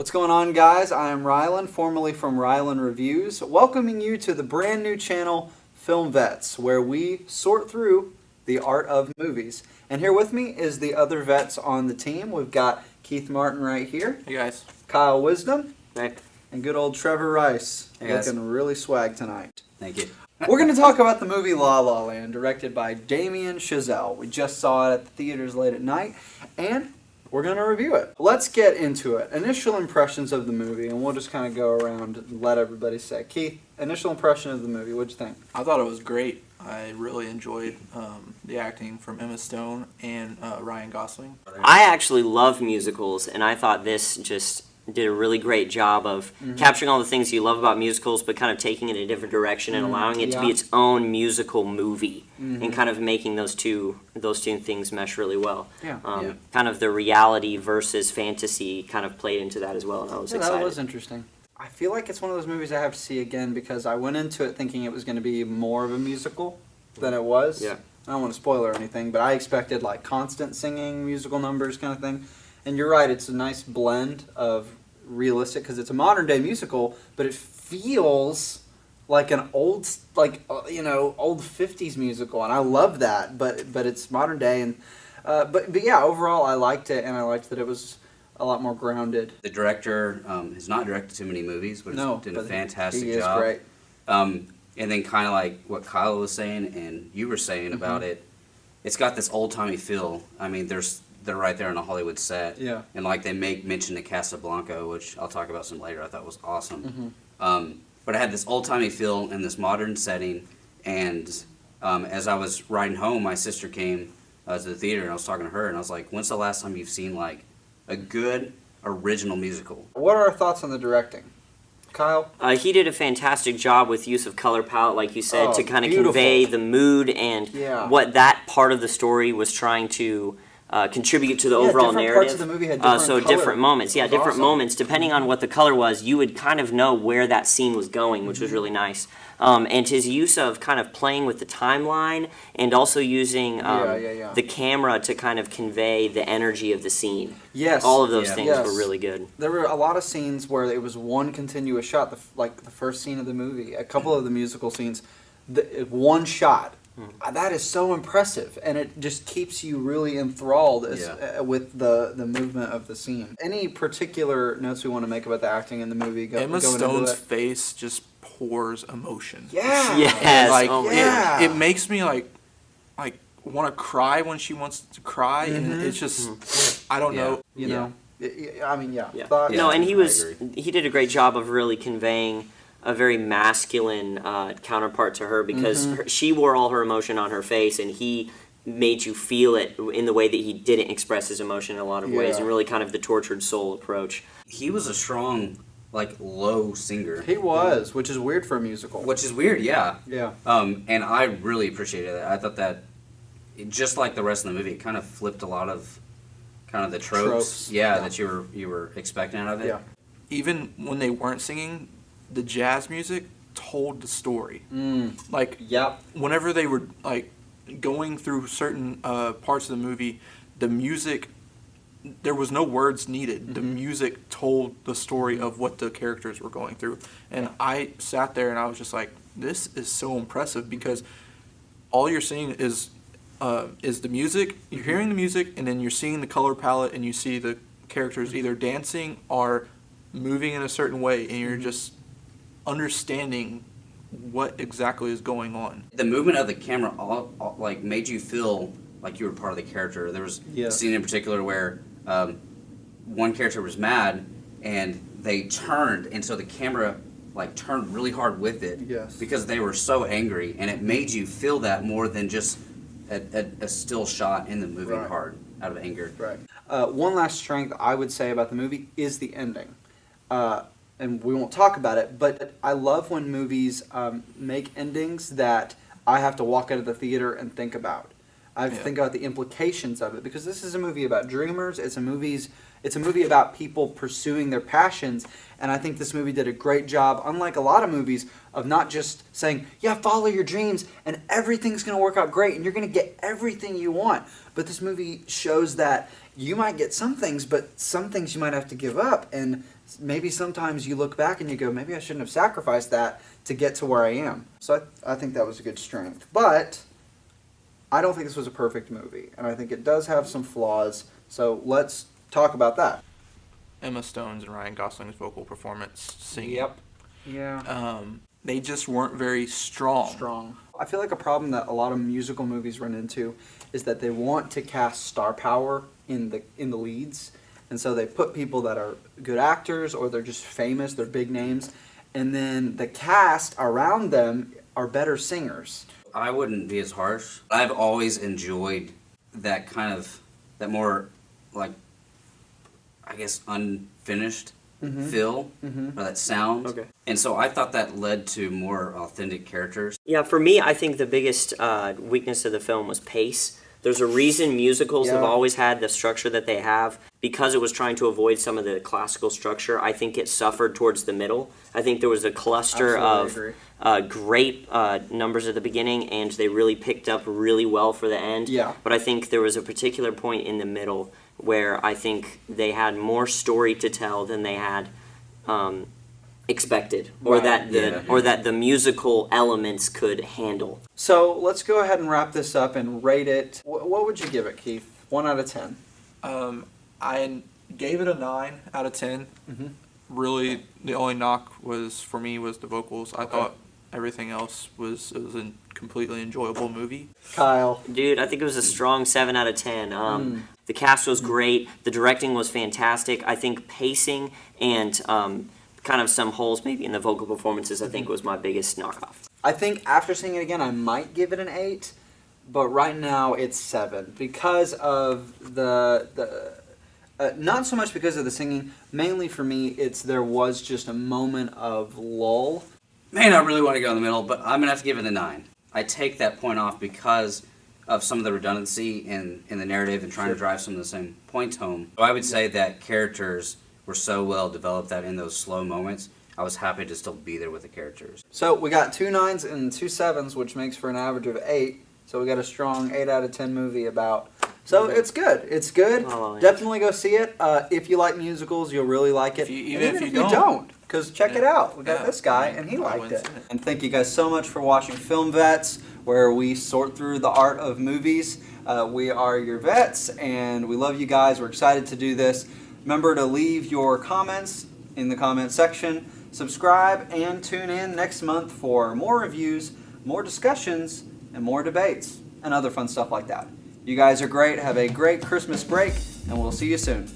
What's going on, guys? I am Rylan, formerly from Rylan Reviews, welcoming you to the brand new channel, Film Vets, where we sort through the art of movies. And here with me is the other vets on the team. We've got Keith Martin right here. Hey guys. Kyle Wisdom. Hey. And good old Trevor Rice. Hey guys. Looking really swag tonight. Thank you. We're going to talk about the movie La La Land, directed by Damien Chazelle. We just saw it at the theaters late at night, and we're going to review it. Let's get into it. Initial impressions of the movie, and we'll just kind of go around and let everybody say. Keith, initial impression of the movie, what'd you think? I thought it was great. I really enjoyed the acting from Emma Stone and Ryan Gosling. I actually love musicals, and I thought this just did a really great job of capturing all the things you love about musicals, but kind of taking it in a different direction and allowing it to be its own musical movie, and kind of making those two things mesh really well. Kind of the reality versus fantasy kind of played into that as well, and I was excited. That was interesting. I feel like it's one of those movies I have to see again because I went into it thinking it was going to be more of a musical than it was. Yeah. I don't want to spoil or anything, but I expected like constant singing, musical numbers kind of thing. And you're right, it's a nice blend of realistic, because it's a modern day musical, but it feels like an old, old 50s musical, and I love that, but it's modern day, and but yeah, overall I liked it, and I liked that it was a lot more grounded. The director has not directed too many movies, but has done a fantastic he is job. Great. And then kind of like what Kyle was saying and you were saying about it, it's got this old-timey feel. I mean, they're right there on a Hollywood set. Yeah. And like they make mention to Casablanca, which I'll talk about some later, I thought was awesome. But it had this old-timey feel in this modern setting, and as I was riding home, my sister came to the theater, and I was talking to her, and I was like, when's the last time you've seen like a good original musical? What are our thoughts on the directing? Kyle? He did a fantastic job with use of color palette, like you said, to kind of beautiful. Convey the mood and what that part of the story was trying to contribute to the overall different narrative. Parts of the movie had different color. Different moments, different awesome. moments. Depending on what the color was, you would kind of know where that scene was going, which was really nice. And his use of kind of playing with the timeline and also using the camera to kind of convey the energy of the scene. Yes. All of those things were really good. There were a lot of scenes where it was one continuous shot, like the first scene of the movie. A couple of the musical scenes, one shot. That is so impressive, and it just keeps you really enthralled with the movement of the scene. Any particular notes we want to make about the acting in the movie? Emma Stone's face just pours emotion. Yeah. Yes. It makes me like want to cry when she wants to cry, and it's just I don't know. You know. I mean, No, and he did a great job of really conveying a very masculine counterpart to her, because she wore all her emotion on her face, and he made you feel it in the way that he didn't express his emotion in a lot of ways, and really kind of the tortured soul approach. He was a strong, like, low singer. He was, which is weird for a musical. Which is weird, yeah. Yeah. And I really appreciated that. I thought that, just like the rest of the movie, it kind of flipped a lot of kind of the tropes. That you were expecting out of it. Yeah. Even when they weren't singing, the jazz music told the story. Like, whenever they were like going through certain parts of the movie, the music, there was no words needed. The music told the story of what the characters were going through. And I sat there and I was just like, this is so impressive, because all you're seeing is the music. You're hearing the music, and then you're seeing the color palette, and you see the characters either dancing or moving in a certain way, and you're just understanding what exactly is going on. The movement of the camera all like made you feel like you were part of the character. There was a scene in particular where one character was mad, and they turned, and so the camera like turned really hard with it because they were so angry, and it made you feel that more than just a still shot in the moving hard out of anger. One last strength I would say about the movie is the ending. And we won't talk about it, but I love when movies make endings that I have to walk out of the theater and think about. I have to think about the implications of it, because this is a movie about dreamers. It's a movie about people pursuing their passions, and I think this movie did a great job, unlike a lot of movies, of not just saying, follow your dreams, and everything's going to work out great, and you're going to get everything you want. But this movie shows that you might get some things, but some things you might have to give up. And maybe sometimes you look back and you go, maybe I shouldn't have sacrificed that to get to where I am. So I think that was a good strength. But I don't think this was a perfect movie. And I think it does have some flaws. So let's talk about that. Emma Stone's and Ryan Gosling's vocal performance singing. Yeah. They just weren't very strong. Strong. I feel like a problem that a lot of musical movies run into is that they want to cast star power in the leads, and so they put people that are good actors or they're just famous, they're big names, and then the cast around them are better singers. I wouldn't be as harsh. I've always enjoyed that kind of, that more, like, I guess, unfinished feel, or that sound. Okay. And so I thought that led to more authentic characters. Yeah, for me, I think the biggest weakness of the film was pace. There's a reason musicals have always had the structure that they have. Because it was trying to avoid some of the classical structure, I think it suffered towards the middle. I think there was a cluster Absolutely of great numbers at the beginning, and they really picked up really well for the end. Yeah. But I think there was a particular point in the middle where I think they had more story to tell than they had expected, or that the musical elements could handle. So let's go ahead and wrap this up and rate it. What would you give it, Keith? 1 out of 10. I gave it a 9 out of 10. Really, the only knock for me was the vocals. I thought everything else was a completely enjoyable movie. Kyle. Dude, I think it was a strong 7 out of 10. The cast was great. The directing was fantastic. I think pacing and kind of some holes maybe in the vocal performances, I think, was my biggest knockoff. I think after seeing it again, I might give it an 8, but right now it's 7 because of the not so much because of the singing. Mainly for me, there was just a moment of lull. Man, I really want to go in the middle, but I'm going to have to give it a 9. I take that point off because of some of the redundancy in the narrative and trying to drive some of the same points home. So I would say that characters were so well developed that in those slow moments, I was happy to still be there with the characters. So we got 2 9s and 2 7s, which makes for an average of 8. So we got a strong 8 out of 10 movie about. So it's good. It's good. Oh, yeah. Definitely go see it. If you like musicals, you'll really like it. Even if you don't, because check it out. We got Yeah. this guy, and he I liked wouldn't it. say it. And thank you guys so much for watching Film Vets, where we sort through the art of movies. We are your vets, and we love you guys. We're excited to do this. Remember to leave your comments in the comment section. Subscribe and tune in next month for more reviews, more discussions, and more debates, and other fun stuff like that. You guys are great. Have a great Christmas break, and we'll see you soon.